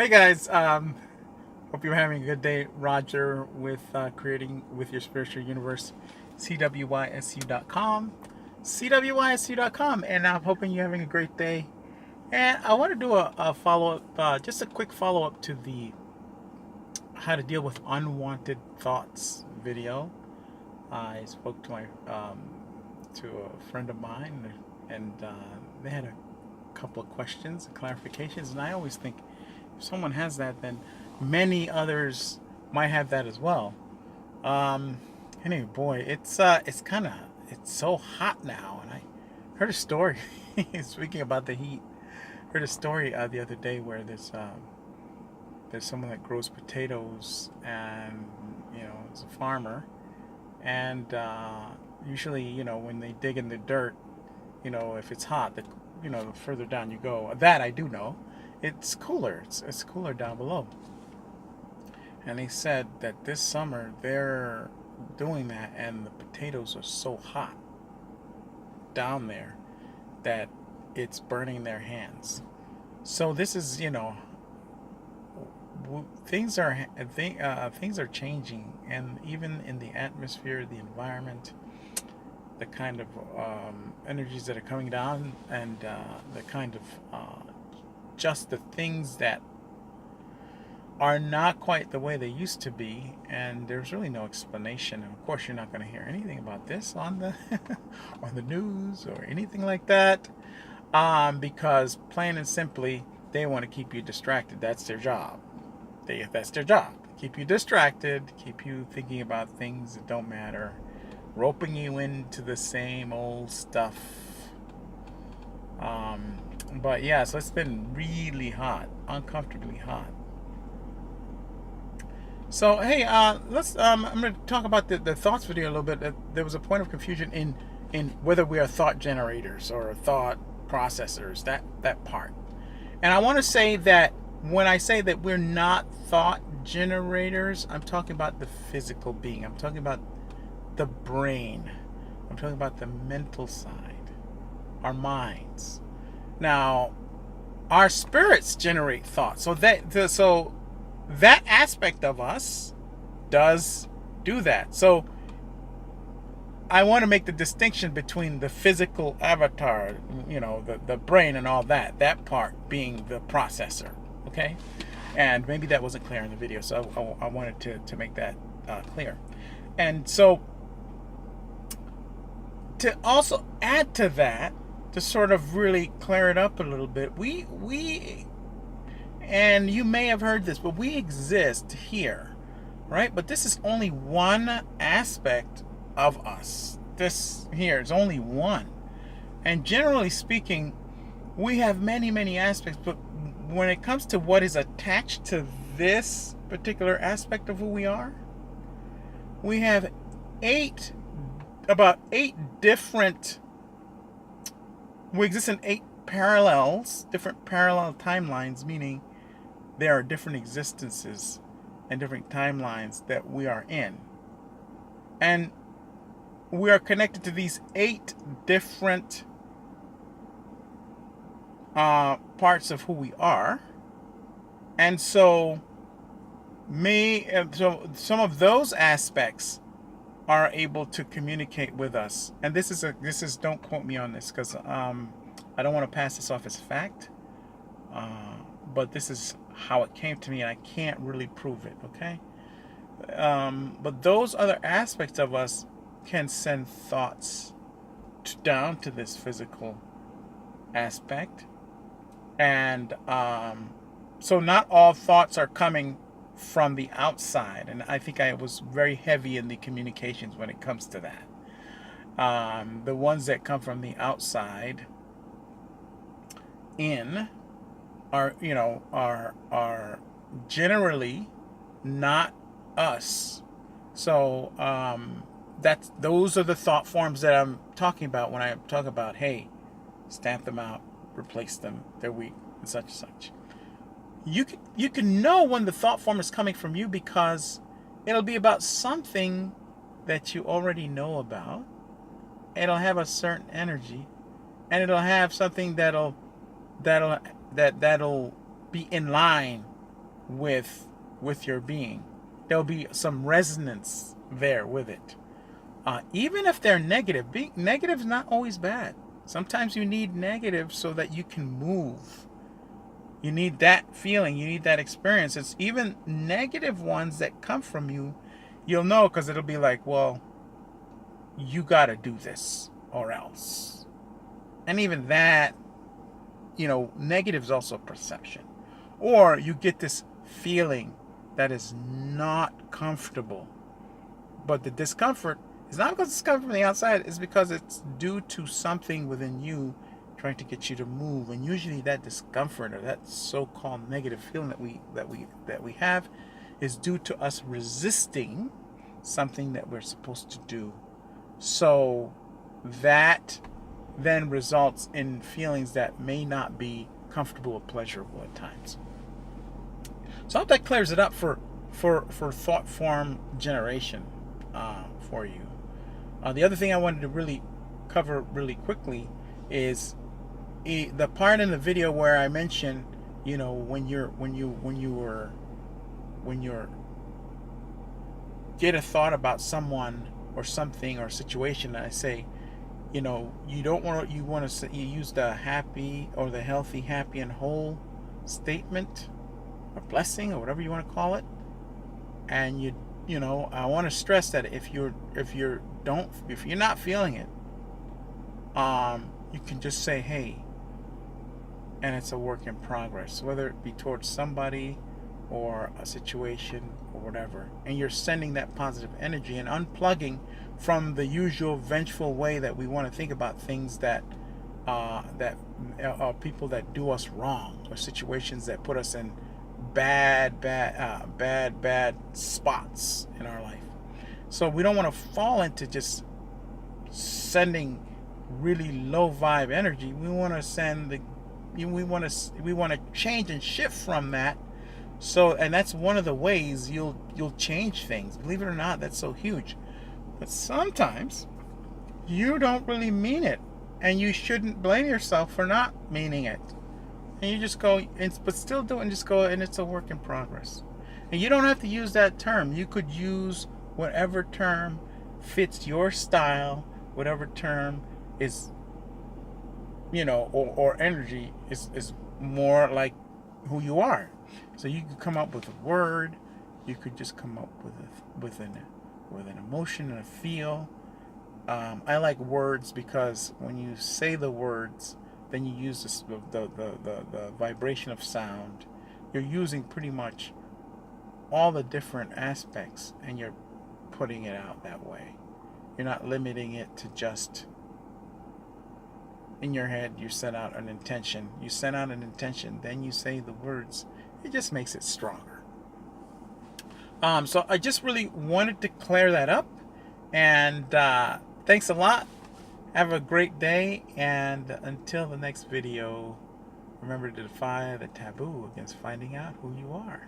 Hey guys, hope you're having a good day. Roger with Creating with Your Spiritual Universe, CWYSU.com, CWYSU.com, and I'm hoping you're having a great day. And I want to do a follow up, just a quick follow up to the how to deal with unwanted thoughts video. I spoke to my to a friend of mine, and they had a couple of questions and clarifications, and I always think if someone has that, then many others might have that as well. Um, anyway, boy, it's so hot now, and I heard a story. Speaking about the heat, heard a story the other day where there's someone that grows potatoes, and is a farmer, and usually when they dig in the dirt, if it's hot, the further down you go, that I do know, it's cooler. It's cooler down below. And they said that this summer they're doing that, and the potatoes are so hot down there that it's burning their hands. So this is, things are changing, and even in the atmosphere, the environment, the kind of energies that are coming down, and the kind of just the things that are not quite the way they used to be, and there's really no explanation. And of course, you're not going to hear anything about this on the on the news or anything like that, because plain and simply, they want to keep you distracted. That's their job. That's their job. Keep you distracted, keep you thinking about things that don't matter, roping you into the same old stuff. But yeah, so it's been really hot, uncomfortably hot. So hey, let's. I'm going to talk about the thoughts video a little bit. There was a point of confusion in whether we are thought generators or thought processors. That part, and I want to say that when I say that we're not thought generators, I'm talking about the physical being. I'm talking about the brain. I'm talking about the mental side, our minds. Now, our spirits generate thoughts. So that aspect of us does do that. So I want to make the distinction between the physical avatar, the brain and all that part being the processor, okay? And maybe that wasn't clear in the video, so I wanted to make that clear. And so to also add to that, to sort of really clear it up a little bit, we and you may have heard this, but we exist here, right? But this is only one aspect of us. This here is only one. And generally speaking, we have many, many aspects, but when it comes to what is attached to this particular aspect of who we are, we have about eight different, we exist in eight different parallel timelines, meaning there are different existences and different timelines that we are in. And we are connected to these eight different parts of who we are. And so some of those aspects are able to communicate with us. And this is don't quote me on this, because I don't want to pass this off as fact. But this is how it came to me, and I can't really prove it, okay? But those other aspects of us can send thoughts down to this physical aspect. And so not all thoughts are coming from the outside. And I think I was very heavy in the communications when it comes to that. The ones that come from the outside in are generally not us. So those are the thought forms that I'm talking about when I talk about, hey, stamp them out, replace them, they're weak, and such and such. You can know when the thought form is coming from you, because it'll be about something that you already know about. It'll have a certain energy, and it'll have something that'll be in line with your being. There'll be some resonance there with it. Even if they're negative, being negative is not always bad. Sometimes you need negative so that you can move. You need that feeling. You need that experience. It's even negative ones that come from you. You'll know because it'll be like, well, you got to do this or else. And even that, negative is also perception. Or you get this feeling that is not comfortable. But the discomfort is not because it's coming from the outside. It's because it's due to something within you trying to get you to move. And usually that discomfort or that so-called negative feeling that we have is due to us resisting something that we're supposed to do. So that then results in feelings that may not be comfortable or pleasurable at times. So I hope that clears it up for thought form generation for you. The other thing I wanted to really cover really quickly is the part in the video where I mentioned, when you get a thought about someone or something or situation, and I say, you use the happy or the healthy, happy and whole statement or blessing or whatever you want to call it. And I want to stress that if you're not feeling it, you can just say, hey, and it's a work in progress, whether it be towards somebody or a situation or whatever, and you're sending that positive energy and unplugging from the usual vengeful way that we want to think about things that people that do us wrong or situations that put us in bad spots in our life. So we don't want to fall into just sending really low vibe energy. We want to we want to change and shift from that. So, and that's one of the ways you'll change things. Believe it or not, that's so huge. But sometimes you don't really mean it, and you shouldn't blame yourself for not meaning it. And you just go, but still do it, and just go, and it's a work in progress. And you don't have to use that term. You could use whatever term fits your style, whatever term is, or energy is more like who you are. So you could come up with a word. You could just come up with an emotion and a feel. I like words because when you say the words, then you use the vibration of sound. You're using pretty much all the different aspects, and you're putting it out that way. You're not limiting it to just in your head. You set out an intention. Then you say the words. It just makes it stronger. So I just really wanted to clear that up. And thanks a lot. Have a great day. And until the next video, remember to defy the taboo against finding out who you are.